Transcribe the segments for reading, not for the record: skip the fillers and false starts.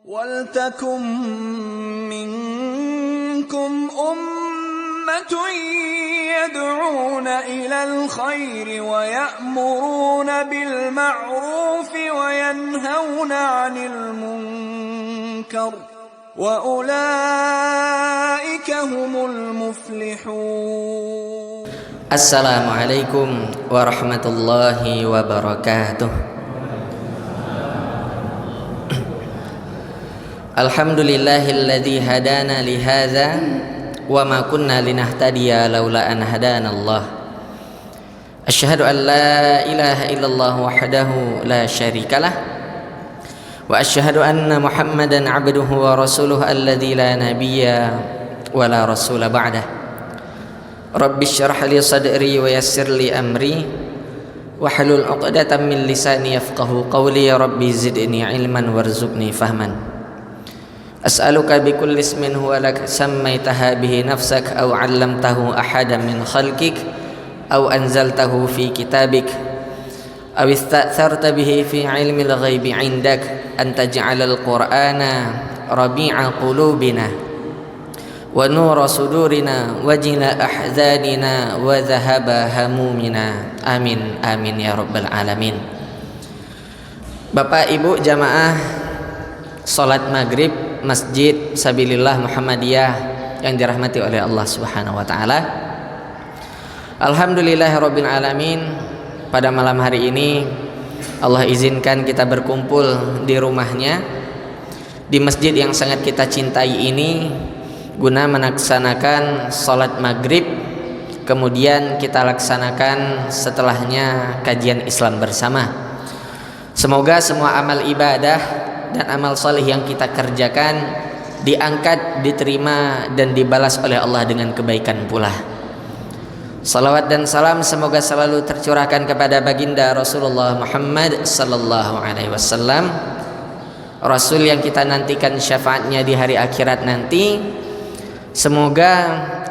وَلْتَكُن مِّنكُمْ أُمَّةٌ يَدْعُونَ إِلَى الْخَيْرِ وَيَأْمُرُونَ بِالْمَعْرُوفِ وَيَنْهَوْنَ عَنِ الْمُنكَرِ وَأُولَئِكَ هُمُ الْمُفْلِحُونَ. Assalamualaikum warahmatullahi wabarakatuh. Alhamdulillahilladzi hadana li hadza wa ma kunna linahtadiya laula an hadanallah. Asyhadu an la ilaha illallah wahdahu la syarikalah wa asyhadu anna Muhammadan abduhu wa rasuluhu alladzi la nabiyya wa la rasula ba'dah. Rabbi syrah li sadri wa yassir li amri wahlul 'uqdatam min lisani yafqahu qawli. Ya Rabbi zidni ilman warzuqni fahman. As'aluka bikulli ismin huwa lak sammaitaha bihi nafsak aw 'allamtahu ahadan min khalqik aw anzaltahu fi kitabik aw ista'tharta bihi fi 'ilmil ghaibi 'indak an taj'alal qur'ana rabi'a qulubina wa nura sudurina wa jila ahzanina wa dhahaba hamumina. Amin amin ya rabbal alamin. Bapak Ibu jamaah salat maghrib Masjid Sabilillah Muhammadiyah yang dirahmati oleh Allah Subhanahu wa taala. Alhamdulillahirabbil alamin. Pada malam hari ini Allah izinkan kita berkumpul di rumahnya, di masjid yang sangat kita cintai ini, guna melaksanakan salat maghrib. Kemudian kita laksanakan setelahnya kajian Islam bersama. Semoga semua amal ibadah dan amal saleh yang kita kerjakan diangkat, diterima dan dibalas oleh Allah dengan kebaikan pula. Salawat dan salam semoga selalu tercurahkan kepada baginda Rasulullah Muhammad sallallahu alaihi wasallam, Rasul yang kita nantikan syafaatnya di hari akhirat nanti. Semoga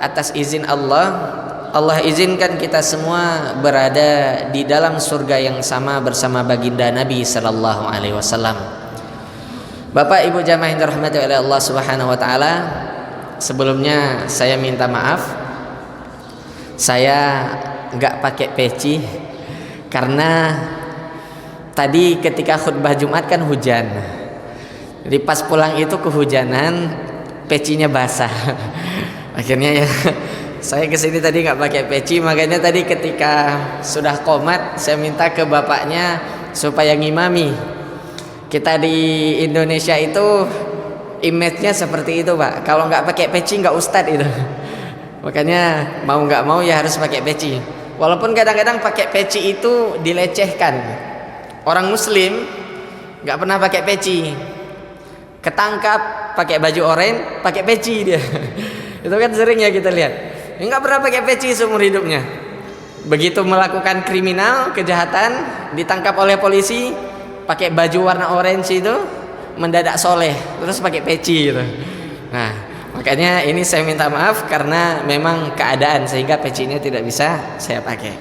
atas izin Allah izinkan kita semua berada di dalam surga yang sama bersama baginda Nabi sallallahu alaihi wasallam. Bapak Ibu jamaah yang dirahmati oleh Allah Subhanahu wa taala, sebelumnya saya minta maaf. Saya enggak pakai peci karena tadi ketika khutbah Jumat kan hujan. Jadi pas pulang itu kehujanan, pecinya basah. Akhirnya ya saya kesini tadi enggak pakai peci, makanya tadi ketika sudah qomat saya minta ke bapaknya supaya ngimami. Kita di Indonesia itu image-nya seperti itu, Pak. Kalau nggak pakai peci nggak ustadz itu. Makanya mau nggak mau ya harus pakai peci. Walaupun kadang-kadang pakai peci itu dilecehkan. Orang Muslim nggak pernah pakai peci, ketangkap pakai baju oranye, pakai peci dia. Itu kan sering ya kita lihat. Nggak pernah pakai peci seumur hidupnya. Begitu melakukan kriminal, kejahatan, ditangkap oleh polisi, pakai baju warna orange itu mendadak soleh, terus pakai peci gitu. Nah, makanya ini saya minta maaf karena memang keadaan sehingga pecinya tidak bisa saya pakai.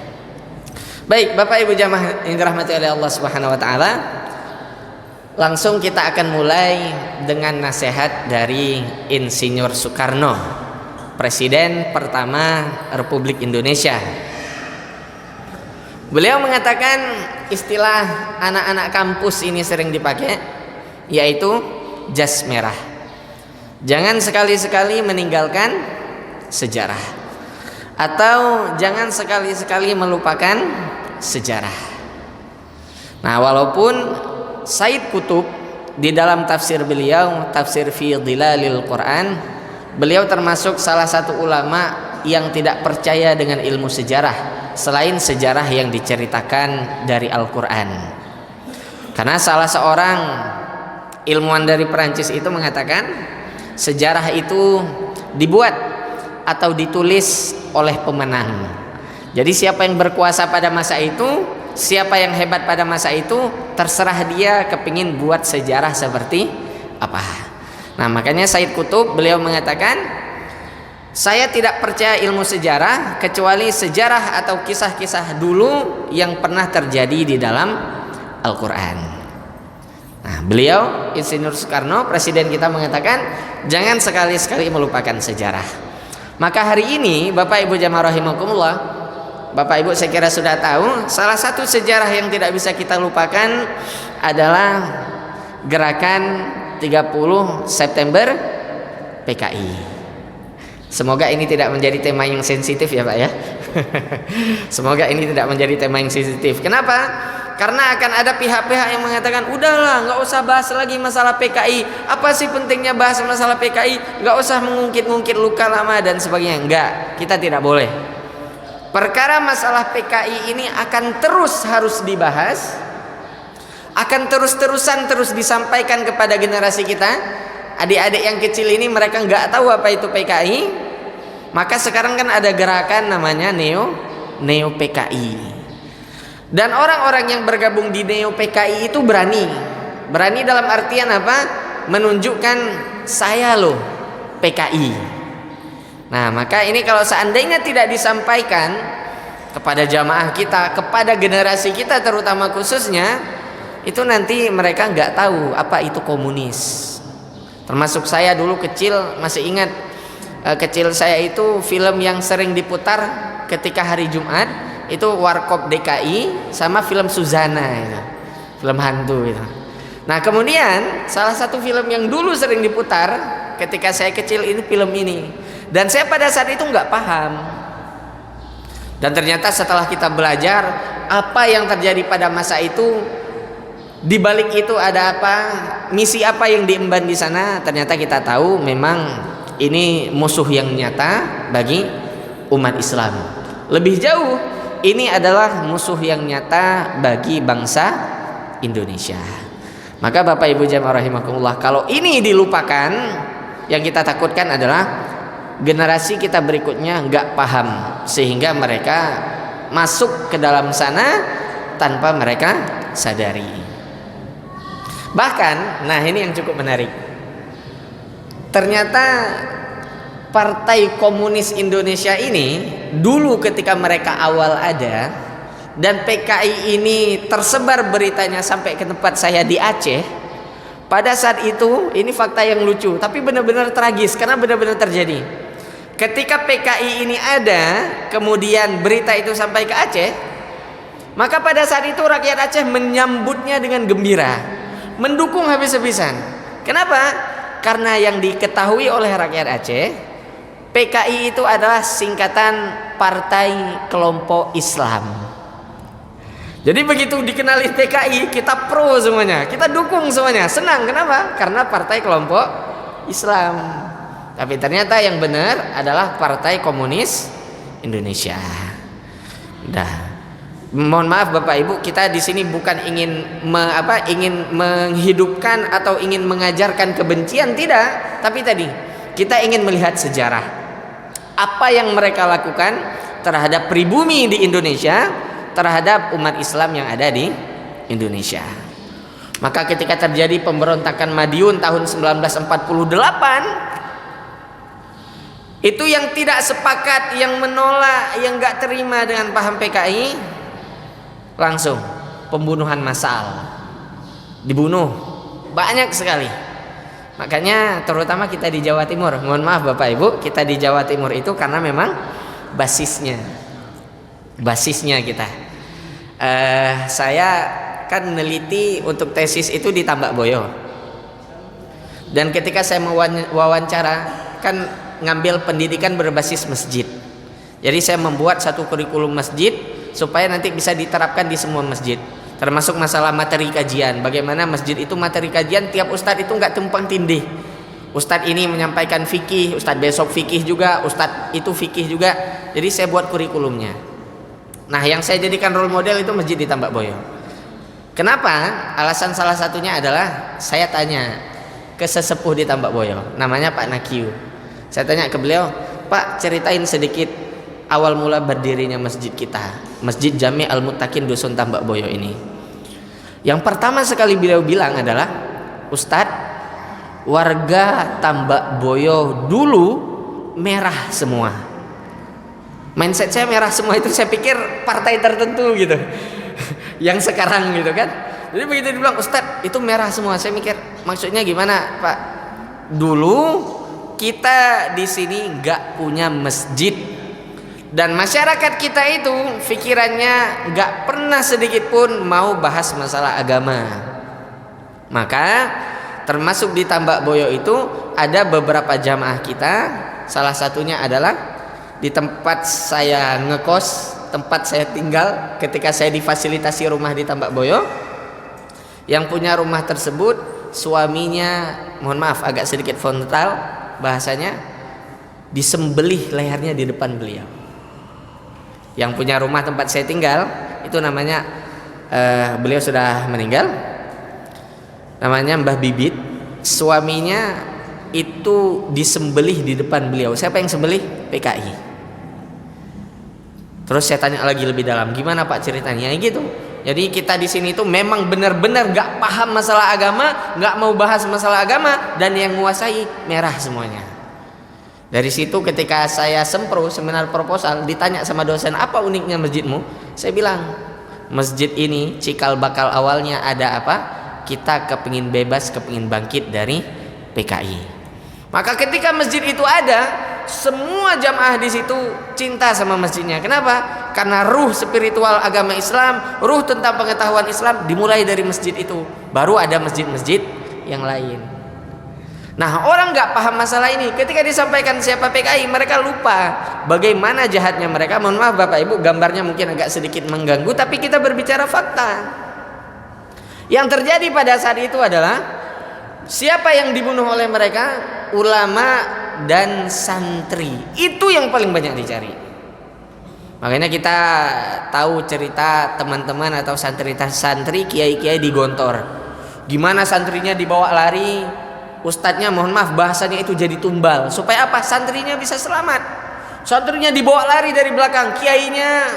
Baik, Bapak Ibu jamaah yang dirahmati oleh Allah Subhanahu wa taala, langsung kita akan mulai dengan nasihat dari Insinyur Soekarno, Presiden pertama Republik Indonesia. Beliau mengatakan istilah anak-anak kampus ini sering dipakai, yaitu jas merah. Jangan sekali-sekali meninggalkan sejarah, atau jangan sekali-sekali melupakan sejarah. Nah, walaupun Said Qutb di dalam tafsir beliau, tafsir fi Dhilalil Quran, beliau termasuk salah satu ulama yang tidak percaya dengan ilmu sejarah selain sejarah yang diceritakan dari Al-Quran. Karena salah seorang ilmuwan dari Perancis itu mengatakan sejarah itu dibuat atau ditulis oleh pemenang. Jadi siapa yang berkuasa pada masa itu, siapa yang hebat pada masa itu, terserah dia kepingin buat sejarah seperti apa. Nah, makanya Said Qutb beliau mengatakan, saya tidak percaya ilmu sejarah kecuali sejarah atau kisah-kisah dulu yang pernah terjadi di dalam Al-Quran. Nah, beliau Insinyur Soekarno, presiden kita, mengatakan jangan sekali-sekali melupakan sejarah. Maka hari ini Bapak Ibu jamaah rahimakumullah, Bapak Ibu saya kira sudah tahu, salah satu sejarah yang tidak bisa kita lupakan adalah gerakan 30 September PKI. Semoga ini tidak menjadi tema yang sensitif ya Pak ya. Semoga ini tidak menjadi tema yang sensitif. Kenapa? Karena akan ada pihak-pihak yang mengatakan udahlah nggak usah bahas lagi masalah PKI. Apa sih pentingnya bahas masalah PKI? Nggak usah mengungkit-ungkit luka lama dan sebagainya. Enggak, kita tidak boleh. Perkara masalah PKI ini akan terus harus dibahas, akan terus-terusan terus disampaikan kepada generasi kita. Adik-adik yang kecil ini mereka nggak tahu apa itu PKI. Maka sekarang kan ada gerakan namanya Neo PKI. Dan orang-orang yang bergabung di Neo PKI itu berani dalam artian apa? Menunjukkan saya loh PKI. Nah, maka ini kalau seandainya tidak disampaikan kepada jamaah kita, kepada generasi kita terutama khususnya, itu nanti mereka nggak tahu apa itu komunis. Termasuk saya dulu kecil, masih ingat kecil saya itu film yang sering diputar ketika hari Jumat itu Warkop DKI sama film Suzana itu, film hantu itu. Nah kemudian salah satu film yang dulu sering diputar ketika saya kecil ini film ini, dan saya pada saat itu nggak paham. Dan ternyata setelah kita belajar apa yang terjadi pada masa itu, di balik itu ada apa, misi apa yang diemban di sana, ternyata kita tahu memang ini musuh yang nyata bagi umat Islam. Lebih jauh, ini adalah musuh yang nyata bagi bangsa Indonesia. Maka Bapak Ibu jamaah rahimakumullah, kalau ini dilupakan, yang kita takutkan adalah generasi kita berikutnya nggak paham sehingga mereka masuk ke dalam sana tanpa mereka sadari. Bahkan, nah ini yang cukup menarik. Ternyata Partai Komunis Indonesia ini dulu ketika mereka awal ada dan PKI ini tersebar beritanya sampai ke tempat saya di Aceh, pada saat itu ini fakta yang lucu tapi benar-benar tragis karena benar-benar terjadi. Ketika PKI ini ada, kemudian berita itu sampai ke Aceh, maka pada saat itu rakyat Aceh menyambutnya dengan gembira, mendukung habis-habisan. Kenapa? Karena yang diketahui oleh rakyat Aceh, PKI itu adalah singkatan Partai Kelompok Islam. Jadi begitu dikenali PKI, kita pro semuanya, kita dukung semuanya, senang. Kenapa? Karena Partai Kelompok Islam. Tapi ternyata yang benar adalah Partai Komunis Indonesia. Dah. Mohon maaf Bapak Ibu, kita di sini bukan ingin menghidupkan atau ingin mengajarkan kebencian, tidak. Tapi tadi kita ingin melihat sejarah apa yang mereka lakukan terhadap pribumi di Indonesia, terhadap umat Islam yang ada di Indonesia. Maka ketika terjadi pemberontakan Madiun tahun 1948, itu yang tidak sepakat, yang menolak, yang gak terima dengan paham PKI, langsung pembunuhan massal, dibunuh banyak sekali. Makanya terutama kita di Jawa Timur, mohon maaf Bapak Ibu, kita di Jawa Timur itu karena memang basisnya kita. Saya kan meneliti untuk tesis itu di Tambak Boyo, dan ketika saya wawancara kan ngambil pendidikan berbasis masjid. Jadi saya membuat satu kurikulum masjid supaya nanti bisa diterapkan di semua masjid, termasuk masalah materi kajian. Bagaimana masjid itu materi kajian, tiap ustadz itu nggak tumpang tindih. Ustadz ini menyampaikan fikih, ustadz besok fikih juga, ustadz itu fikih juga. Jadi saya buat kurikulumnya. Nah yang saya jadikan role model itu masjid di Tambak Boyo. Kenapa? Alasan salah satunya adalah saya tanya ke sesepuh di Tambak Boyo, namanya Pak Nakiu. Saya tanya ke beliau, Pak ceritain sedikit awal mula berdirinya masjid kita, Masjid Jami Al-Muttaqin Dusun Tambak Boyo ini. Yang pertama sekali beliau bilang adalah, Ustadz, warga Tambak Boyo dulu merah semua. Mindset saya merah semua itu saya pikir partai tertentu gitu. Yang sekarang gitu kan. Jadi begitu dibilang Ustadz itu merah semua, saya mikir maksudnya gimana Pak? Dulu kita di sini nggak punya masjid dan masyarakat kita itu pikirannya nggak pernah sedikit pun mau bahas masalah agama. Maka termasuk di Tambak Boyo itu ada beberapa jamaah kita, salah satunya adalah di tempat saya ngekos, tempat saya tinggal ketika saya difasilitasi rumah di Tambak Boyo. Yang punya rumah tersebut suaminya, mohon maaf agak sedikit frontal bahasanya, disembelih lehernya di depan beliau. Yang punya rumah tempat saya tinggal itu namanya beliau sudah meninggal, namanya Mbah Bibit. Suaminya itu disembelih di depan beliau. Siapa yang sembelih? PKI. Terus saya tanya lagi lebih dalam, gimana Pak ceritanya? Gitu. Jadi kita di sini tuh memang benar-benar nggak paham masalah agama, nggak mau bahas masalah agama, dan yang menguasai merah semuanya. Dari situ ketika saya sempro seminar proposal, ditanya sama dosen, apa uniknya masjidmu? Saya bilang, masjid ini cikal bakal awalnya ada apa? Kita kepingin bebas, kepingin bangkit dari PKI. Maka ketika masjid itu ada, semua jamaah di situ cinta sama masjidnya. Kenapa? Karena ruh spiritual agama Islam, ruh tentang pengetahuan Islam dimulai dari masjid itu. Baru ada masjid-masjid yang lain. Nah, orang nggak paham masalah ini. Ketika disampaikan siapa PKI, mereka lupa bagaimana jahatnya mereka. Mohon maaf Bapak Ibu, gambarnya mungkin agak sedikit mengganggu, tapi kita berbicara fakta. Yang terjadi pada saat itu adalah siapa yang dibunuh oleh mereka? Ulama dan santri. Itu yang paling banyak dicari. Makanya kita tahu cerita teman-teman atau santri kiai-kiai di Gontor. Gimana santrinya dibawa lari, ustadznya mohon maaf bahasanya itu jadi tumbal. Supaya apa? Santrinya bisa selamat. Santrinya dibawa lari dari belakang, kiainya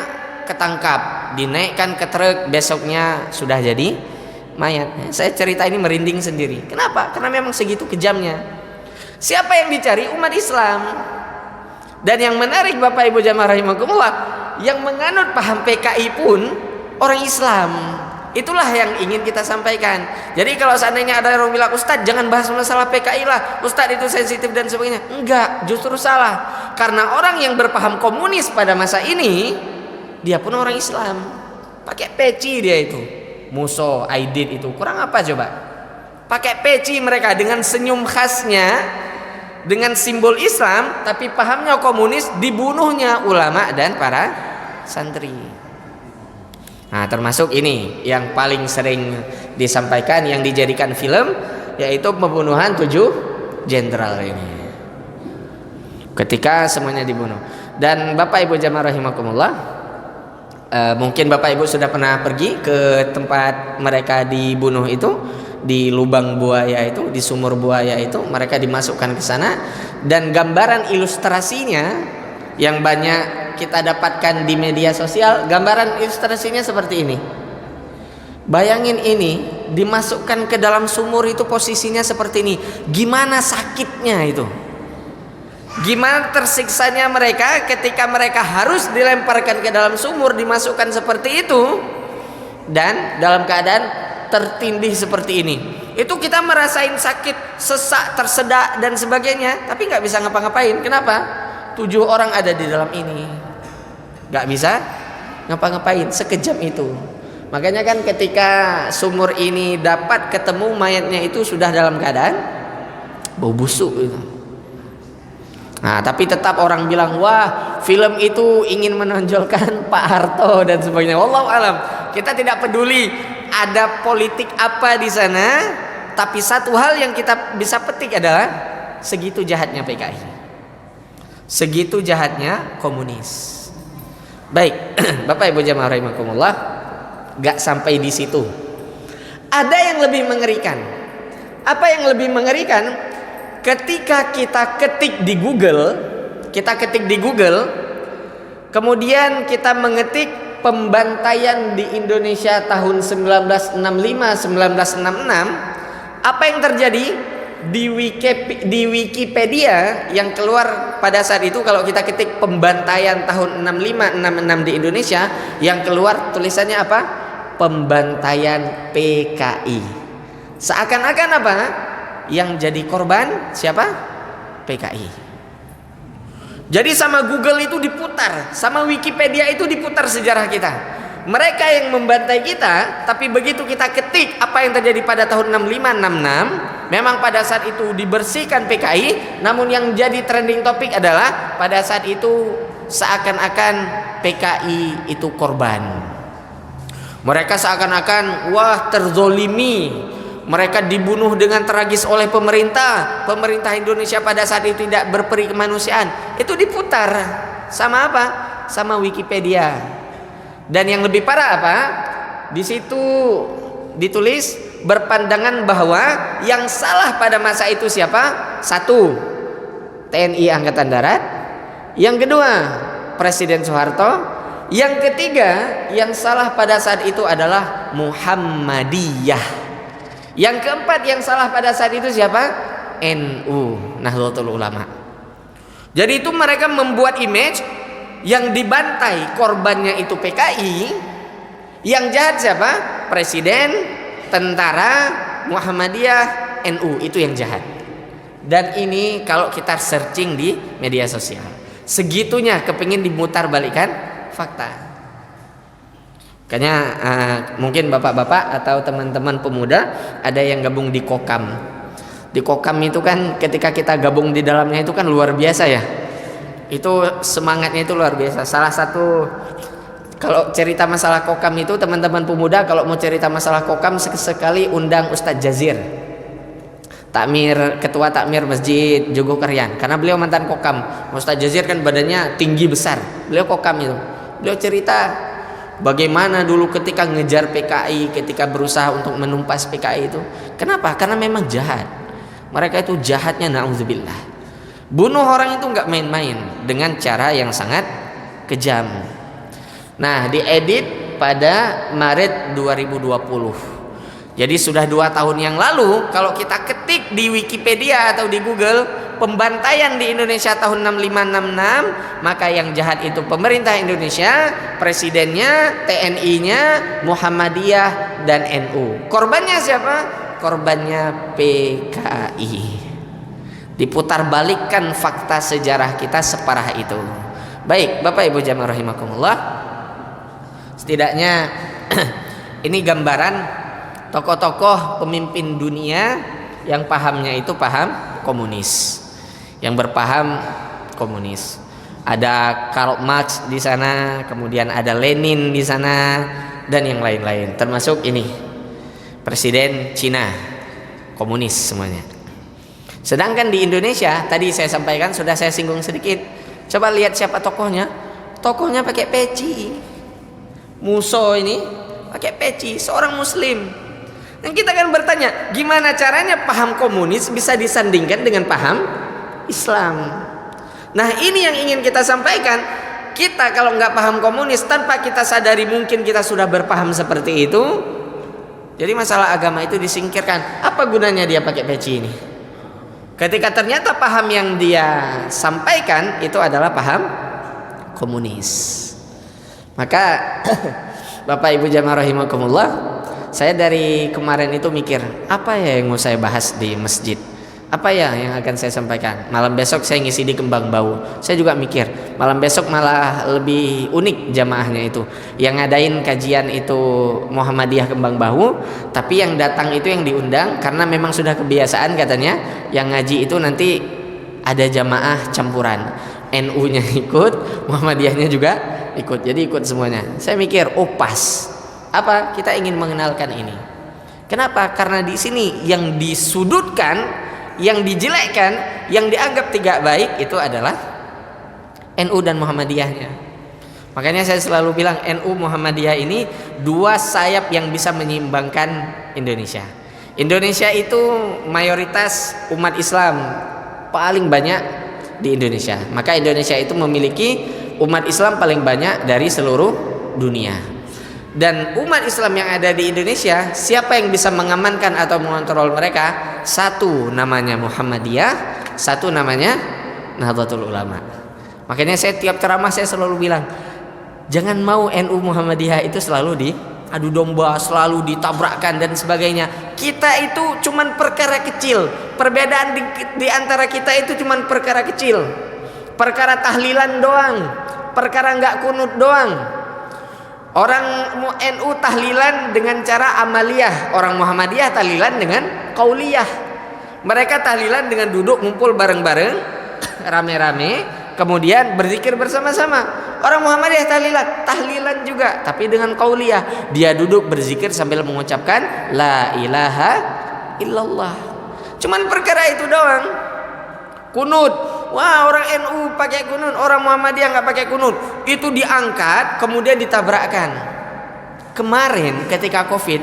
ketangkap, dinaikkan ke truk, besoknya sudah jadi mayat. Saya cerita ini merinding sendiri. Kenapa? Karena memang segitu kejamnya. Siapa yang dicari? Umat Islam. Dan yang menarik Bapak Ibu jamaah rahimakumullah, yang menganut paham PKI pun orang Islam. Itulah yang ingin kita sampaikan. Jadi kalau seandainya ada orang bilang, Ustadz jangan bahas masalah PKI lah, Ustadz itu sensitif dan sebagainya. Enggak, justru salah. Karena orang yang berpaham komunis pada masa ini, dia pun orang Islam. Pakai peci dia itu, Muso, Aidit itu. Kurang apa coba? Pakai peci mereka dengan senyum khasnya, dengan simbol Islam, tapi pahamnya komunis, dibunuhnya ulama dan para santri. Nah, termasuk ini yang paling sering disampaikan, yang dijadikan film, yaitu pembunuhan 7 jenderal ini. Ketika semuanya dibunuh. Dan Bapak Ibu jamaah rahimakumullah, mungkin Bapak Ibu sudah pernah pergi ke tempat mereka dibunuh itu, di lubang buaya itu, di sumur buaya itu, mereka dimasukkan ke sana, dan gambaran ilustrasinya yang banyak kita dapatkan di media sosial, gambaran ilustrasinya seperti ini. Bayangin ini dimasukkan ke dalam sumur itu posisinya seperti ini. Gimana sakitnya itu? Gimana tersiksanya mereka ketika mereka harus dilemparkan ke dalam sumur, dimasukkan seperti itu, dan dalam keadaan tertindih seperti ini. Itu kita merasain sakit, sesak, tersedak dan sebagainya, tapi nggak bisa ngapa-ngapain. Kenapa? 7 orang ada di dalam ini, nggak bisa ngapa-ngapain, sekejam itu. Makanya kan ketika sumur ini dapat ketemu mayatnya itu sudah dalam keadaan bau busuk itu. Nah, tapi tetap orang bilang, wah film itu ingin menonjolkan Pak Harto dan sebagainya. Wallahu alam, kita tidak peduli ada politik apa di sana, tapi satu hal yang kita bisa petik adalah segitu jahatnya PKI, segitu jahatnya komunis. Baik, Bapak Ibu jamaah rahimakumullah, gak sampai di situ. Ada yang lebih mengerikan. Apa yang lebih mengerikan? Ketika kita ketik di Google, kemudian kita mengetik pembantaian di Indonesia tahun 1965-1966, apa yang terjadi di Wikipedia yang keluar pada saat itu? Kalau kita ketik pembantaian tahun 65-66 di Indonesia, yang keluar tulisannya apa? pembantaian PKI. Seakan-akan apa? Yang jadi korban siapa? PKI. Jadi sama Google itu diputar, sama Wikipedia itu diputar sejarah kita. Mereka yang membantai kita, tapi begitu kita ketik apa yang terjadi pada tahun 65-66, memang pada saat itu dibersihkan PKI, namun yang jadi trending topik adalah pada saat itu seakan-akan PKI itu korban. Mereka seakan-akan wah terzolimi, mereka dibunuh dengan tragis oleh pemerintah. Pemerintah Indonesia pada saat itu tidak berperi kemanusiaan. Itu diputar sama apa? Sama Wikipedia. Dan yang lebih parah apa? Di situ ditulis berpandangan bahwa yang salah pada masa itu siapa? Satu, TNI Angkatan Darat. Yang kedua, Presiden Soeharto. Yang ketiga, yang salah pada saat itu adalah Muhammadiyah. Yang keempat yang salah pada saat itu siapa? NU, Nahdlatul Ulama. Jadi itu mereka membuat image yang dibantai korbannya itu PKI, yang jahat siapa? Presiden, tentara, Muhammadiyah, NU, itu yang jahat. Dan ini kalau kita searching di media sosial, segitunya kepingin dimutar balikan fakta. Makanya mungkin bapak-bapak atau teman-teman pemuda ada yang gabung di Kokam. Di Kokam itu kan ketika kita gabung di dalamnya itu kan luar biasa ya. Itu semangatnya itu luar biasa. Salah satu kalau cerita masalah Kokam itu teman-teman pemuda kalau mau cerita masalah Kokam sekali undang Ustadz Jazir, ketua takmir Masjid Jogokarian, karena beliau mantan Kokam. Ustadz Jazir kan badannya tinggi besar, beliau Kokam itu. Beliau cerita bagaimana dulu ketika ngejar PKI, ketika berusaha untuk menumpas PKI itu. Kenapa? Karena memang jahat. Mereka itu jahatnya na'udzubillah. Bunuh orang itu nggak main-main dengan cara yang sangat kejam. Nah, diedit pada Maret 2020. Jadi sudah 2 tahun yang lalu. Kalau kita ketik di Wikipedia atau di Google pembantaian di Indonesia tahun 65-66, maka yang jahat itu pemerintah Indonesia, presidennya, TNI-nya, Muhammadiyah, dan NU. Korbannya siapa? Korbannya PKI. Diputar balikkan fakta sejarah kita separah itu. Baik, Bapak Ibu jamaah rahimakumullah. Setidaknya ini gambaran tokoh-tokoh pemimpin dunia yang pahamnya itu paham komunis, yang berpaham komunis. Ada Karl Marx di sana, kemudian ada Lenin di sana, dan yang lain-lain. Termasuk ini Presiden Cina, komunis semuanya. Sedangkan di Indonesia tadi saya sampaikan, sudah saya singgung sedikit. Coba lihat siapa tokohnya. Tokohnya pakai peci. Musso ini pakai peci, seorang muslim. Dan kita kan bertanya, gimana caranya paham komunis bisa disandingkan dengan paham Islam? Nah, ini yang ingin kita sampaikan. Kita kalau nggak paham komunis, tanpa kita sadari mungkin kita sudah berpaham seperti itu. Jadi masalah agama itu disingkirkan. Apa gunanya dia pakai peci ini? Ketika ternyata paham yang dia sampaikan itu adalah paham komunis. Maka Bapak Ibu jamaah rahimakumullah, saya dari kemarin itu mikir, apa ya yang mau saya bahas di masjid? Apa ya yang akan saya sampaikan? Malam besok saya ngisi di Kembang Bau. Saya juga mikir, malam besok malah lebih unik jamaahnya itu. Yang ngadain kajian itu Muhammadiyah Kembang Bau, tapi yang datang itu yang diundang karena memang sudah kebiasaan katanya, yang ngaji itu nanti ada jamaah campuran. NU-nya ikut, Muhammadiyahnya juga ikut. Jadi ikut semuanya. Saya mikir, oh pas. Apa? Kita ingin mengenalkan ini. Kenapa? Karena di sini yang disudutkan, yang dijelekkan, yang dianggap tidak baik itu adalah NU dan Muhammadiyahnya. Makanya saya selalu bilang NU Muhammadiyah ini dua sayap yang bisa menyeimbangkan Indonesia. Indonesia itu mayoritas umat Islam paling banyak di Indonesia. Maka Indonesia itu memiliki umat Islam paling banyak dari seluruh dunia. Dan umat Islam yang ada di Indonesia, siapa yang bisa mengamankan atau mengontrol mereka? Satu namanya Muhammadiyah, satu namanya Nahdlatul Ulama. Makanya saya tiap ceramah saya selalu bilang, jangan mau NU Muhammadiyah itu selalu adu domba, selalu ditabrakkan dan sebagainya. Kita itu cuman perkara kecil. Perbedaan di antara kita itu cuman perkara kecil. Perkara tahlilan doang, perkara nggak kunut doang. Orang NU tahlilan dengan cara amaliyah, orang Muhammadiyah tahlilan dengan qauliyah. Mereka tahlilan dengan duduk ngumpul bareng-bareng, rame-rame, kemudian berzikir bersama-sama. Orang Muhammadiyah tahlilan juga, tapi dengan qauliyah. Dia duduk berzikir sambil mengucapkan la ilaha illallah. Cuman perkara itu doang. Kunut, wah orang NU pakai kunut, orang Muhammadiyah nggak pakai kunut. Itu diangkat, kemudian ditabrakkan. Kemarin ketika COVID,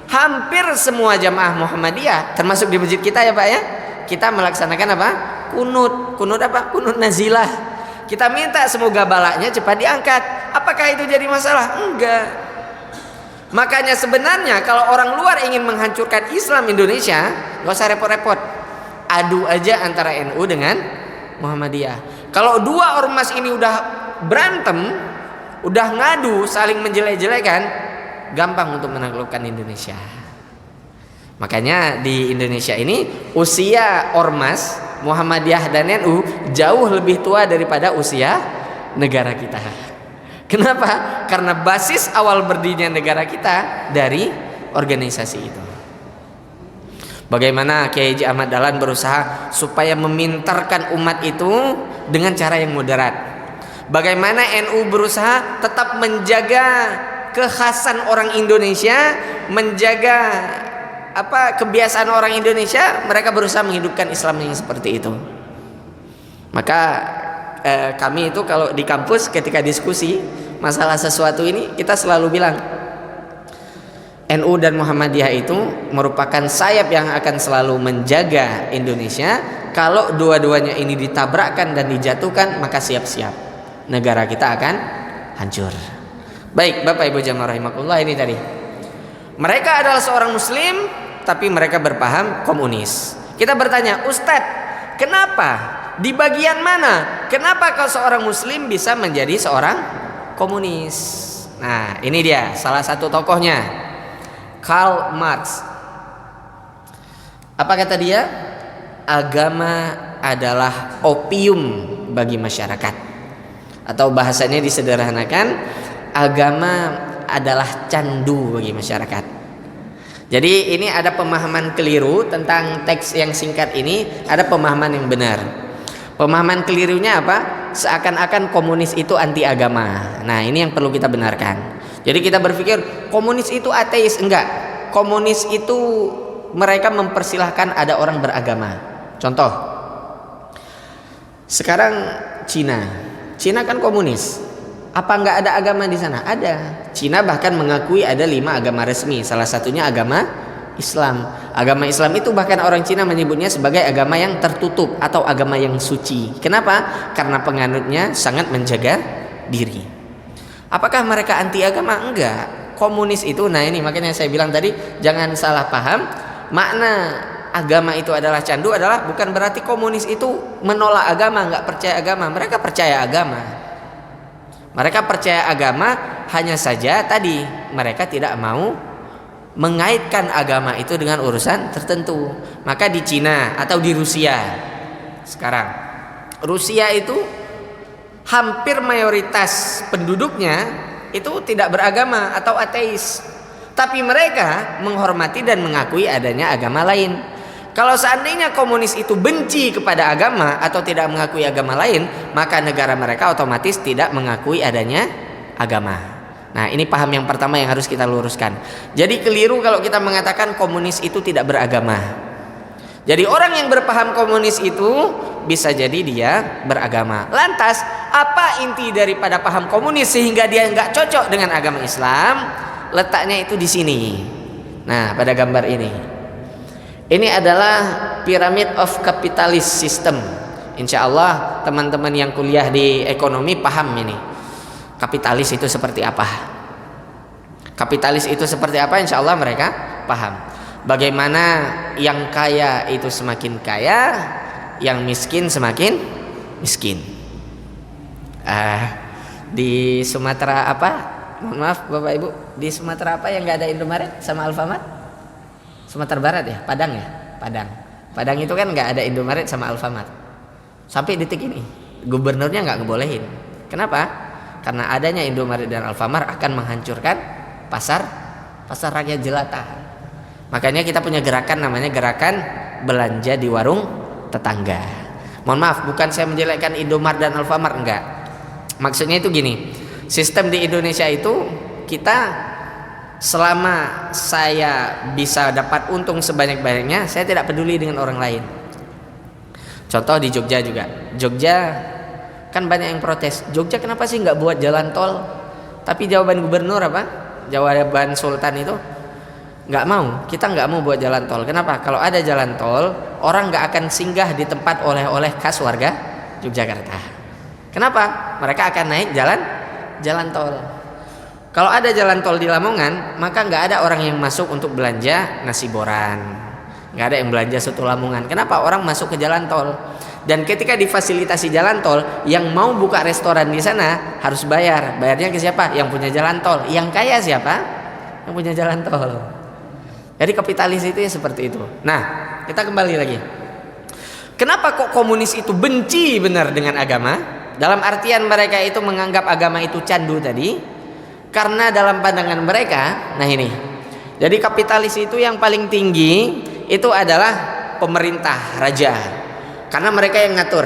hampir semua jamaah Muhammadiyah, termasuk di masjid kita ya Pak ya, kita melaksanakan apa? Kunut. Kunut apa? Kunut nazilah. Kita minta semoga balaknya cepat diangkat. Apakah itu jadi masalah? Enggak. Makanya sebenarnya kalau orang luar ingin menghancurkan Islam Indonesia, nggak usah repot-repot. Adu aja antara NU dengan Muhammadiyah. Kalau dua ormas ini udah berantem, udah ngadu, saling menjelek-jelekan, gampang untuk menaklukkan Indonesia. Makanya di Indonesia ini usia ormas Muhammadiyah dan NU jauh lebih tua daripada usia negara kita. Kenapa? Karena basis awal berdirinya negara kita dari organisasi itu. Bagaimana Kiai Haji Ahmad Dahlan berusaha supaya memintarkan umat itu dengan cara yang moderat. Bagaimana NU berusaha tetap menjaga kekhasan orang Indonesia, menjaga kebiasaan orang Indonesia, mereka berusaha menghidupkan Islam yang seperti itu. Maka kami itu kalau di kampus ketika diskusi masalah sesuatu ini, kita selalu bilang NU dan Muhammadiyah itu merupakan sayap yang akan selalu menjaga Indonesia. Kalau dua-duanya ini ditabrakkan dan dijatuhkan, maka siap-siap negara kita akan hancur. Baik Bapak Ibu jamaah rahimakumullah, ini tadi mereka adalah seorang muslim tapi mereka berpaham komunis. Kita bertanya, Ustadz, kenapa? Di bagian mana? Kenapa kalau seorang muslim bisa menjadi seorang komunis? Nah, ini dia salah satu tokohnya, Karl Marx. Apa kata dia? Agama adalah opium bagi masyarakat. Atau bahasanya disederhanakan, agama adalah candu bagi masyarakat. Jadi ini ada pemahaman keliru tentang teks yang singkat ini, ada pemahaman yang benar. Pemahaman kelirunya apa? Seakan-akan komunis itu anti agama. Nah, ini yang perlu kita benarkan. Jadi kita berpikir komunis itu ateis, enggak. Komunis itu mereka mempersilahkan ada orang beragama. Contoh, sekarang Cina kan komunis. Apa enggak ada agama di sana? Ada. Cina bahkan mengakui ada 5 agama resmi. Salah satunya agama Islam. Agama Islam itu bahkan orang Cina menyebutnya sebagai agama yang tertutup atau agama yang suci. Kenapa? Karena penganutnya sangat menjaga diri. Apakah mereka anti agama? Enggak. Komunis itu, nah ini makanya saya bilang tadi jangan salah paham. Makna agama itu adalah candu adalah bukan berarti komunis itu menolak agama, enggak percaya agama. Mereka percaya agama. Mereka percaya agama, hanya saja tadi mereka tidak mau mengaitkan agama itu dengan urusan tertentu. Maka di Cina atau di Rusia sekarang, Rusia itu hampir mayoritas penduduknya itu tidak beragama atau ateis. Tapi mereka menghormati dan mengakui adanya agama lain. Kalau seandainya komunis itu benci kepada agama atau tidak mengakui agama lain, maka negara mereka otomatis tidak mengakui adanya agama. Nah, ini paham yang pertama yang harus kita luruskan. Jadi keliru kalau kita mengatakan komunis itu tidak beragama. Jadi orang yang berpaham komunis itu bisa jadi dia beragama. Lantas, apa inti daripada paham komunis sehingga dia nggak cocok dengan agama Islam? Letaknya itu di sini. Nah, pada gambar ini. Ini adalah pyramid of capitalist system. Insya Allah teman-teman yang kuliah di ekonomi paham ini. Kapitalis itu seperti apa? Kapitalis itu seperti apa? Insya Allah mereka paham. Bagaimana yang kaya itu semakin kaya, yang miskin semakin miskin. Di Sumatera mohon maaf Bapak Ibu, di Sumatera apa yang nggak ada Indomaret sama Alfamart? Sumatera Barat ya, Padang ya, Padang. Padang itu kan nggak ada Indomaret sama Alfamart. Sampai detik ini gubernurnya nggak ngebolehin. Kenapa? Karena adanya Indomaret dan Alfamart akan menghancurkan pasar rakyat jelata. Makanya kita punya gerakan namanya gerakan belanja di warung tetangga. Mohon maaf, bukan saya menjelekkan Indomaret dan Alfamart, enggak. Maksudnya itu gini, sistem di Indonesia itu kita selama saya bisa dapat untung sebanyak-banyaknya, saya tidak peduli dengan orang lain. Contoh di Jogja juga. Jogja kan banyak yang protes. Jogja kenapa sih nggak buat jalan tol? Tapi jawaban gubernur apa? Jawaban Sultan itu nggak mau. Kita nggak mau buat jalan tol. Kenapa? Kalau ada jalan tol, orang nggak akan singgah di tempat oleh-oleh khas warga Yogyakarta. Kenapa? Mereka akan naik jalan tol. Kalau ada jalan tol di Lamongan, maka nggak ada orang yang masuk untuk belanja nasi boran, nggak ada yang belanja soto Lamongan. Kenapa? Orang masuk ke jalan tol. Dan ketika difasilitasi jalan tol, yang mau buka restoran di sana harus bayar. Bayarnya ke siapa? Yang punya jalan tol. Yang kaya siapa? Yang punya jalan tol. Jadi kapitalis itu ya seperti itu. Nah, kita kembali lagi. Kenapa kok komunis itu benci benar dengan agama? Dalam artian mereka itu menganggap agama itu candu tadi. Karena dalam pandangan mereka, nah ini. Jadi kapitalis itu yang paling tinggi itu adalah pemerintah, raja. Karena mereka yang ngatur.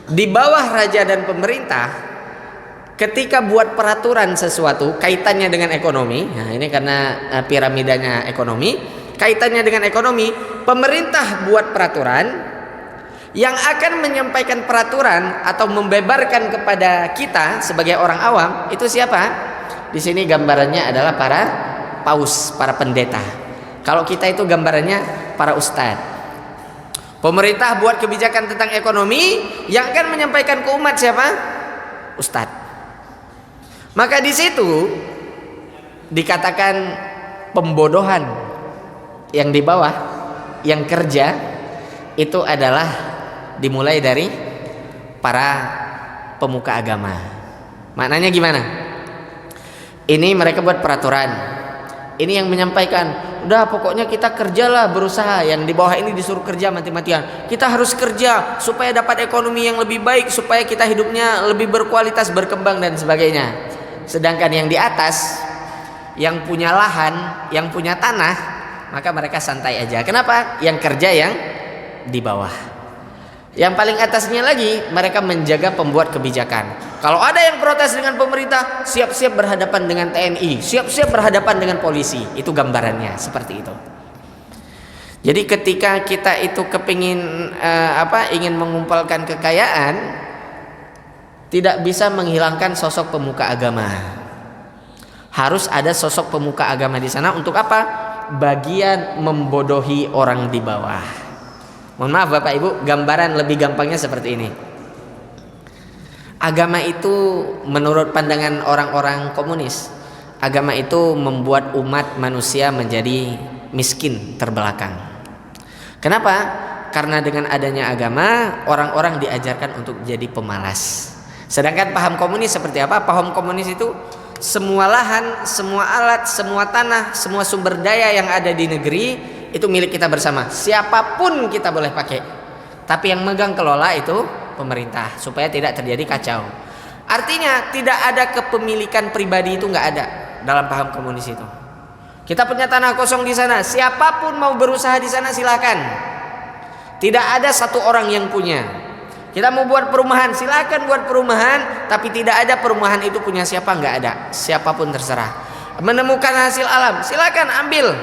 Di bawah raja dan pemerintah, ketika buat peraturan sesuatu kaitannya dengan ekonomi, nah ini karena piramidanya ekonomi, kaitannya dengan ekonomi, pemerintah buat peraturan, yang akan menyampaikan peraturan atau membebarkan kepada kita sebagai orang awam itu siapa? Di sini gambarannya adalah para paus, para pendeta. Kalau kita itu gambarannya para ustadz. Pemerintah buat kebijakan tentang ekonomi, yang akan menyampaikan ke umat siapa? Ustadz. Maka di situ dikatakan pembodohan yang di bawah, yang kerja itu adalah dimulai dari para pemuka agama. Maknanya gimana? Ini mereka buat peraturan. Ini yang menyampaikan, udah pokoknya kita kerjalah, berusaha. Yang di bawah ini disuruh kerja mati-matian. Kita harus kerja supaya dapat ekonomi yang lebih baik, supaya kita hidupnya lebih berkualitas, berkembang dan sebagainya. Sedangkan yang di atas, yang punya lahan, yang punya tanah, maka mereka santai aja. Kenapa? Yang kerja yang di bawah. Yang paling atasnya lagi, mereka menjaga pembuat kebijakan. Kalau ada yang protes dengan pemerintah, siap-siap berhadapan dengan TNI, siap-siap berhadapan dengan polisi. Itu gambarannya seperti itu. Jadi ketika kita itu kepingin ingin mengumpulkan kekayaan, tidak bisa menghilangkan sosok pemuka agama. Harus ada sosok pemuka agama di sana untuk apa? Bagian membodohi orang di bawah. Mohon maaf Bapak Ibu, gambaran lebih gampangnya seperti ini. Agama itu menurut pandangan orang-orang komunis, agama itu membuat umat manusia menjadi miskin, terbelakang. Kenapa? Karena dengan adanya agama, orang-orang diajarkan untuk jadi pemalas. Sedangkan paham komunis seperti apa? Paham komunis itu semua lahan, semua alat, semua tanah, semua sumber daya yang ada di negeri itu milik kita bersama. Siapapun kita boleh pakai. Tapi yang megang kelola itu pemerintah, supaya tidak terjadi kacau. Artinya tidak ada kepemilikan pribadi, itu nggak ada dalam paham komunis itu. Kita punya tanah kosong di sana, siapapun mau berusaha di sana silakan. Tidak ada satu orang yang punya. Kita mau buat perumahan, silakan buat perumahan, tapi tidak ada perumahan itu punya siapa, nggak ada. Siapapun terserah. Menemukan hasil alam, silakan ambil,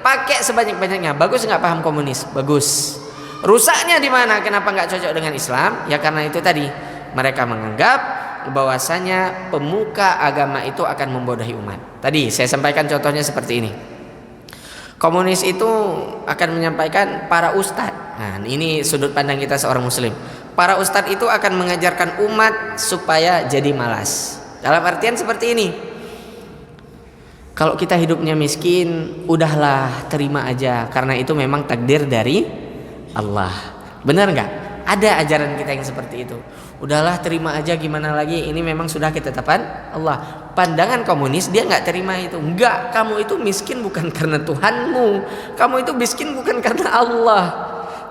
pakai sebanyak-banyaknya. Bagus nggak paham komunis? Bagus. Rusaknya di mana? Kenapa nggak cocok dengan Islam? Ya karena itu tadi, mereka menganggap bahwasanya pemuka agama itu akan membodohi umat. Tadi saya sampaikan contohnya seperti ini. Komunis itu akan menyampaikan para ustadz. Nah, ini sudut pandang kita seorang muslim. Para ustadz itu akan mengajarkan umat supaya jadi malas. Dalam artian seperti ini. Kalau kita hidupnya miskin, udahlah terima aja, karena itu memang takdir dari Allah. Benar nggak? Ada ajaran kita yang seperti itu. Udahlah, terima aja, gimana lagi, ini memang sudah ketetapan Allah. Pandangan komunis dia nggak terima itu. Enggak, kamu itu miskin bukan karena Tuhanmu, kamu itu miskin bukan karena Allah,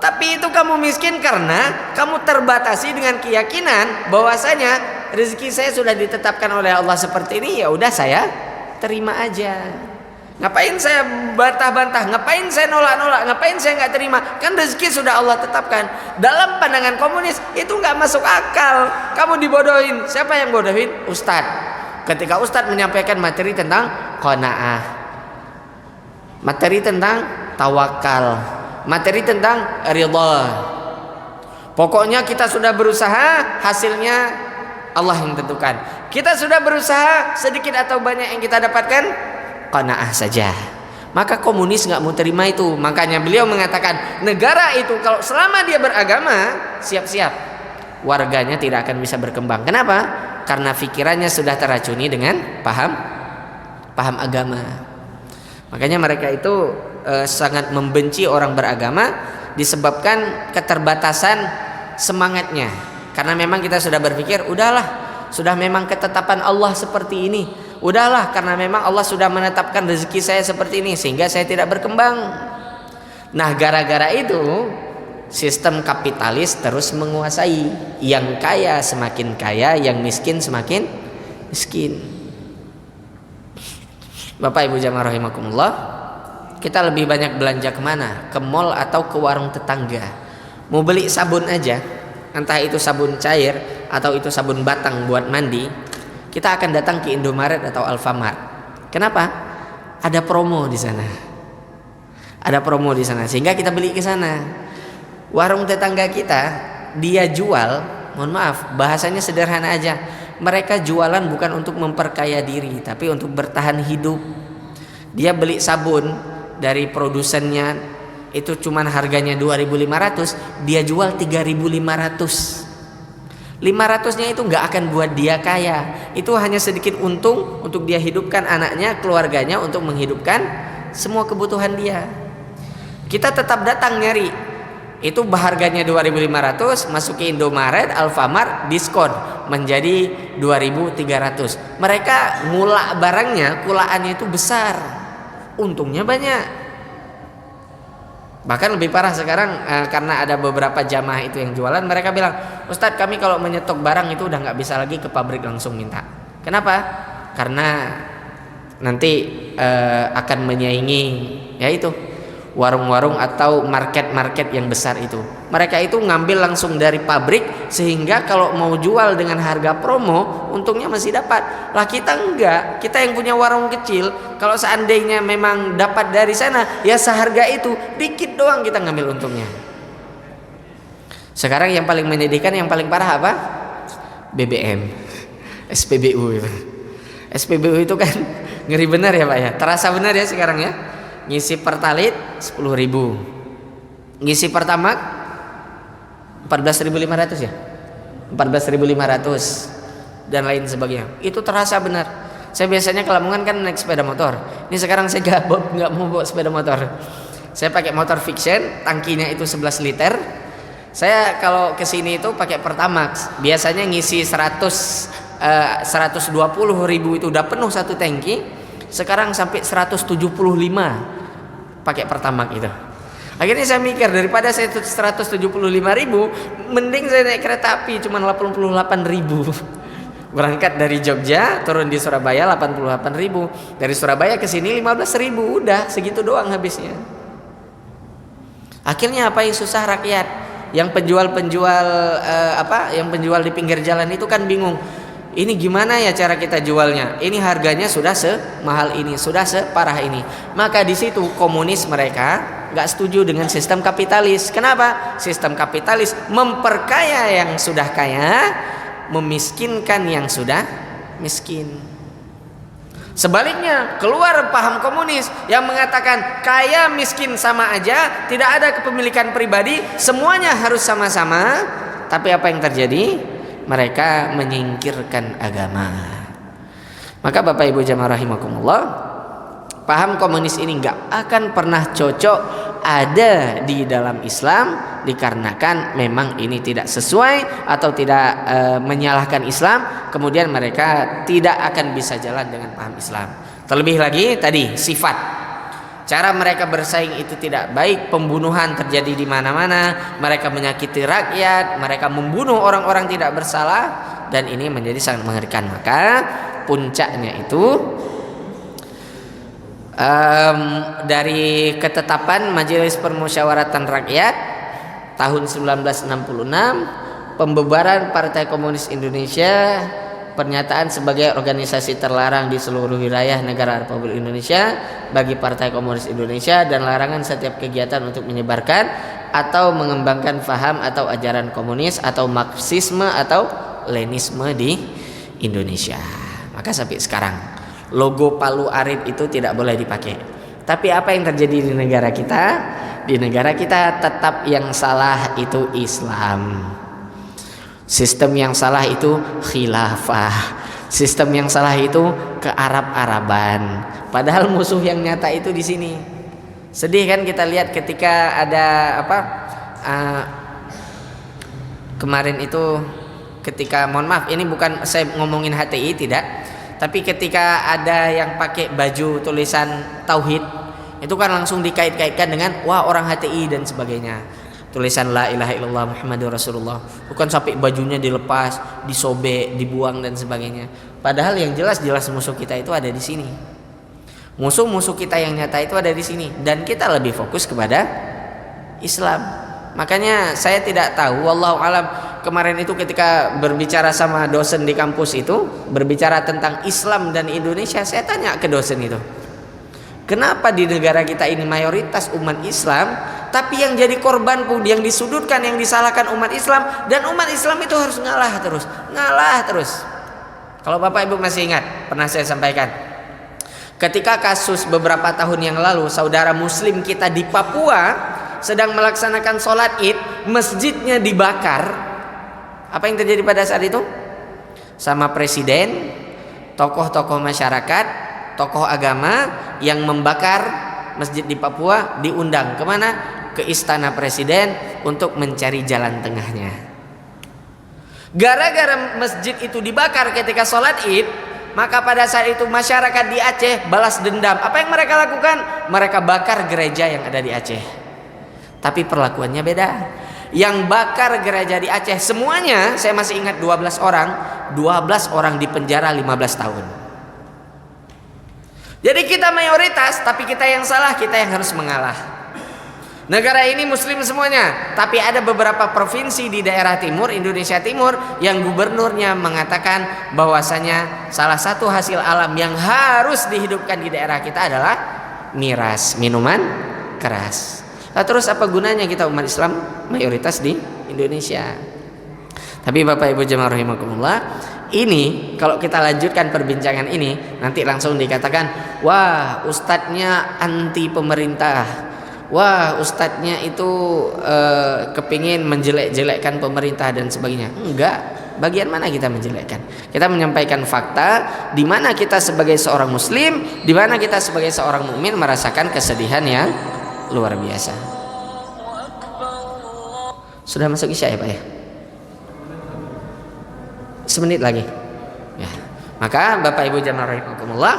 tapi itu kamu miskin karena kamu terbatasi dengan keyakinan bahwasanya rezeki saya sudah ditetapkan oleh Allah seperti ini, ya udah saya terima aja. Ngapain saya bantah-bantah, ngapain saya nolak-nolak, ngapain saya nggak terima? Kan rezeki sudah Allah tetapkan. Dalam pandangan komunis itu nggak masuk akal. Kamu dibodohin. Siapa yang bodohin? Ustadz. Ketika Ustadz menyampaikan materi tentang qanaah, materi tentang tawakal, materi tentang ridha, pokoknya kita sudah berusaha, hasilnya Allah yang tentukan. Kita sudah berusaha, sedikit atau banyak yang kita dapatkan qanaah saja. Maka komunis nggak mau terima itu. Makanya beliau mengatakan negara itu kalau selama dia beragama, siap-siap warganya tidak akan bisa berkembang. Kenapa? Karena pikirannya sudah teracuni dengan paham agama. Makanya mereka itu sangat membenci orang beragama disebabkan keterbatasan semangatnya. Karena memang kita sudah berpikir, udahlah, sudah memang ketetapan Allah seperti ini. Udahlah, karena memang Allah sudah menetapkan rezeki saya seperti ini, sehingga saya tidak berkembang. Nah, gara-gara itu sistem kapitalis terus menguasai. Yang kaya semakin kaya, yang miskin semakin miskin. Bapak Ibu jamaah rahimakumullah, kita lebih banyak belanja kemana? Ke mall atau ke warung tetangga? Mau beli sabun aja, entah itu sabun cair atau itu sabun batang buat mandi, kita akan datang ke Indomaret atau Alfamart. Kenapa? Ada promo di sana. Ada promo di sana sehingga kita beli ke sana. Warung tetangga kita, dia jual, mohon maaf, bahasanya sederhana aja. Mereka jualan bukan untuk memperkaya diri, tapi untuk bertahan hidup. Dia beli sabun dari produsennya itu cuman harganya 2.500, dia jual 3.500. 500-nya itu nggak akan buat dia kaya. Itu hanya sedikit untung untuk dia hidupkan anaknya, keluarganya, untuk menghidupkan semua kebutuhan dia. Kita tetap datang nyari. Itu harganya 2.500, masuk ke Indomaret, Alfamart, diskon menjadi 2.300. Mereka ngulak barangnya, kulaannya itu besar, untungnya banyak. Bahkan lebih parah sekarang karena ada beberapa jamaah itu yang jualan, mereka bilang, Ustadz, kami kalau menyetok barang itu udah nggak bisa lagi ke pabrik langsung minta. Kenapa? Karena nanti akan menyaingi yaitu warung-warung atau market-market yang besar itu. Mereka itu ngambil langsung dari pabrik, sehingga kalau mau jual dengan harga promo, untungnya masih dapat. Lah kita enggak, kita yang punya warung kecil, kalau seandainya memang dapat dari sana, ya seharga itu, dikit doang kita ngambil untungnya. Sekarang yang paling menyedihkan, yang paling parah apa? BBM, SPBU. SPBU itu kan ngeri benar ya Pak ya, terasa benar ya sekarang ya. Ngisi Pertalite 10.000, ngisi Pertamax 14.500 ya, 14.500 dan lain sebagainya. Itu terasa benar. Saya biasanya ke Lamongan kan naik sepeda motor. Ini sekarang saya nggak mau bawa sepeda motor. Saya pakai motor fiction, tangkinya itu 11 liter. Saya kalau kesini itu pakai Pertamax. Biasanya ngisi 120.000 itu udah penuh satu tangki. Sekarang sampai 175 pakai Pertamax itu. Akhirnya saya mikir, daripada saya 175.000, mending saya naik kereta api cuma 88.000. Berangkat dari Jogja, turun di Surabaya 88.000. Dari Surabaya ke sini 15.000, udah segitu doang habisnya. Akhirnya apa yang susah rakyat? Yang penjual-penjual yang penjual di pinggir jalan itu kan bingung. Ini gimana ya cara kita jualnya? Ini harganya sudah semahal ini, sudah separah ini. Maka di situ komunis mereka nggak setuju dengan sistem kapitalis. Kenapa? Sistem kapitalis memperkaya yang sudah kaya, memiskinkan yang sudah miskin. Sebaliknya, keluar paham komunis yang mengatakan kaya miskin sama aja, tidak ada kepemilikan pribadi, semuanya harus sama-sama. Tapi apa yang terjadi? Mereka menyingkirkan agama. Maka Bapak Ibu jamaah rahimakumullah, paham komunis ini nggak akan pernah cocok ada di dalam Islam dikarenakan memang ini tidak sesuai atau tidak menyalahkan Islam, kemudian mereka tidak akan bisa jalan dengan paham Islam. Terlebih lagi tadi sifat, cara mereka bersaing itu tidak baik, pembunuhan terjadi di mana-mana, mereka menyakiti rakyat, mereka membunuh orang-orang tidak bersalah, dan ini menjadi sangat mengerikan. Maka puncaknya itu dari ketetapan Majelis Permusyawaratan Rakyat tahun 1966, pembubaran Partai Komunis Indonesia, pernyataan sebagai organisasi terlarang di seluruh wilayah negara Republik Indonesia bagi Partai Komunis Indonesia, dan larangan setiap kegiatan untuk menyebarkan atau mengembangkan faham atau ajaran komunis atau Marxisme atau Leninisme di Indonesia. Maka sampai sekarang logo Palu Arit itu tidak boleh dipakai. Tapi apa yang terjadi di negara kita? Di negara kita tetap yang salah itu Islam. Sistem yang salah itu khilafah. Sistem yang salah itu kearab-araban. Padahal musuh yang nyata itu di sini. Sedih kan kita lihat ketika ada kemarin itu, ketika, mohon maaf ini bukan saya ngomongin HTI, tidak, tapi ketika ada yang pakai baju tulisan tauhid, itu kan langsung dikait-kaitkan dengan wah orang HTI dan sebagainya. Tulisan la ilaha illallah Muhammadur Rasulullah, bukan sampai bajunya dilepas, disobek, dibuang dan sebagainya. Padahal yang jelas-jelas musuh kita itu ada di sini. Musuh-musuh kita yang nyata itu ada di sini, dan kita lebih fokus kepada Islam. Makanya saya tidak tahu, wallahu alam, kemarin itu ketika berbicara sama dosen di kampus itu, berbicara tentang Islam dan Indonesia, saya tanya ke dosen itu, kenapa di negara kita ini mayoritas umat Islam, tapi yang jadi korban pun, yang disudutkan, yang disalahkan umat Islam, dan umat Islam itu harus ngalah terus. Kalau Bapak Ibu masih ingat, pernah saya sampaikan, ketika kasus beberapa tahun yang lalu saudara muslim kita di Papua sedang melaksanakan sholat id, masjidnya dibakar. Apa yang terjadi pada saat itu? Sama presiden, tokoh-tokoh masyarakat, tokoh agama yang membakar masjid di Papua diundang kemana? Ke istana presiden untuk mencari jalan tengahnya. Gara-gara masjid itu dibakar ketika sholat id, maka pada saat itu masyarakat di Aceh balas dendam. Apa yang mereka lakukan? Mereka bakar gereja yang ada di Aceh. Tapi perlakuannya beda. Yang bakar gereja di Aceh semuanya, saya masih ingat 12 orang dipenjara 15 tahun. Jadi kita mayoritas, tapi kita yang salah, kita yang harus mengalah. Negara ini muslim semuanya, tapi ada beberapa provinsi di daerah timur, Indonesia Timur, yang gubernurnya mengatakan bahwasanya salah satu hasil alam yang harus dihidupkan di daerah kita adalah miras, minuman keras. Nah, terus apa gunanya kita umat Islam mayoritas di Indonesia? Tapi Bapak Ibu jemaah rahimakumullah, ini kalau kita lanjutkan perbincangan ini, nanti langsung dikatakan, wah ustadznya anti pemerintah, wah ustadznya itu kepingin menjelek-jelekkan pemerintah dan sebagainya. Enggak, bagian mana kita menjelekkan? Kita menyampaikan fakta di mana kita sebagai seorang muslim, di mana kita sebagai seorang mukmin merasakan kesedihan yang luar biasa. Sudah masuk isya ya Pak ya? Semenit lagi ya. Maka Bapak Ibu jamaah rahimakumullah,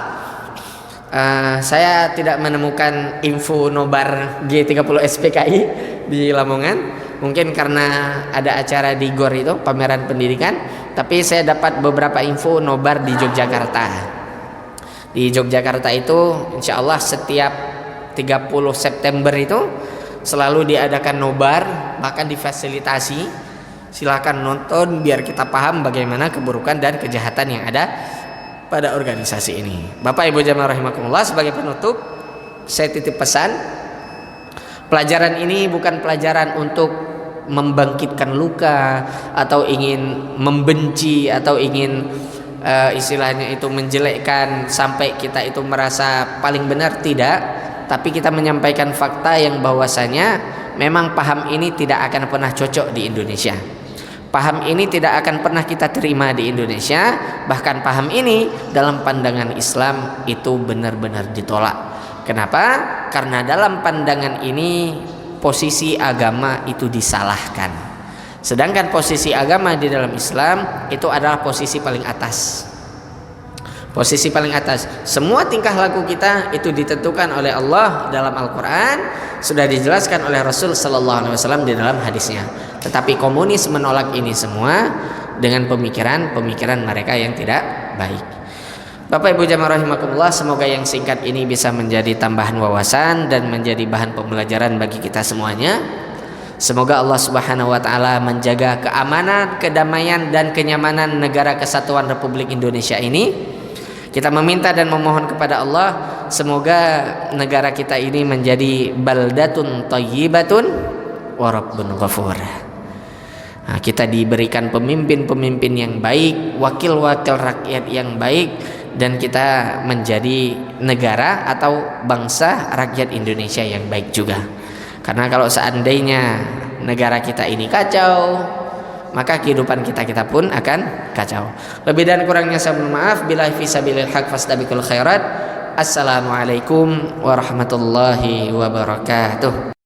saya tidak menemukan info nobar G30 SPKI di Lamongan. Mungkin karena ada acara di GOR itu, pameran pendidikan. Tapi saya dapat beberapa info nobar di Yogyakarta. Di Yogyakarta itu insya Allah setiap 30 September itu selalu diadakan nobar, bahkan difasilitasi. Silakan nonton biar kita paham bagaimana keburukan dan kejahatan yang ada pada organisasi ini. Bapak Ibu jamaah rahimakumullah, sebagai penutup saya titip pesan, pelajaran ini bukan pelajaran untuk membangkitkan luka atau ingin membenci atau ingin istilahnya itu menjelekkan sampai kita itu merasa paling benar, tidak. Tapi kita menyampaikan fakta yang bahwasanya memang paham ini tidak akan pernah cocok di Indonesia. Paham ini tidak akan pernah kita terima di Indonesia. Bahkan paham ini dalam pandangan Islam itu benar-benar ditolak. Kenapa? Karena dalam pandangan ini posisi agama itu disalahkan. Sedangkan posisi agama di dalam Islam itu adalah posisi paling atas. Posisi paling atas. Semua tingkah laku kita itu ditentukan oleh Allah dalam Al-Quran, sudah dijelaskan oleh Rasul Sallallahu Alaihi Wasallam di dalam hadisnya. Tetapi komunis menolak ini semua dengan pemikiran mereka yang tidak baik. Bapak Ibu jamaah rahimakumullah, semoga yang singkat ini bisa menjadi tambahan wawasan dan menjadi bahan pembelajaran bagi kita semuanya. Semoga Allah Subhanahu wa taala menjaga keamanan, kedamaian dan kenyamanan negara kesatuan Republik Indonesia ini. Kita meminta dan memohon kepada Allah, semoga negara kita ini menjadi baldatun thayyibatun wa rabbun ghafur. Nah, kita diberikan pemimpin-pemimpin yang baik, wakil-wakil rakyat yang baik, dan kita menjadi negara atau bangsa rakyat Indonesia yang baik juga. Karena kalau seandainya negara kita ini kacau, maka kehidupan kita pun akan kacau. Lebih dan kurangnya saya mohon maaf. Billahi fi sabilil haq fastabiqul khairat. Assalamualaikum warahmatullahi wabarakatuh.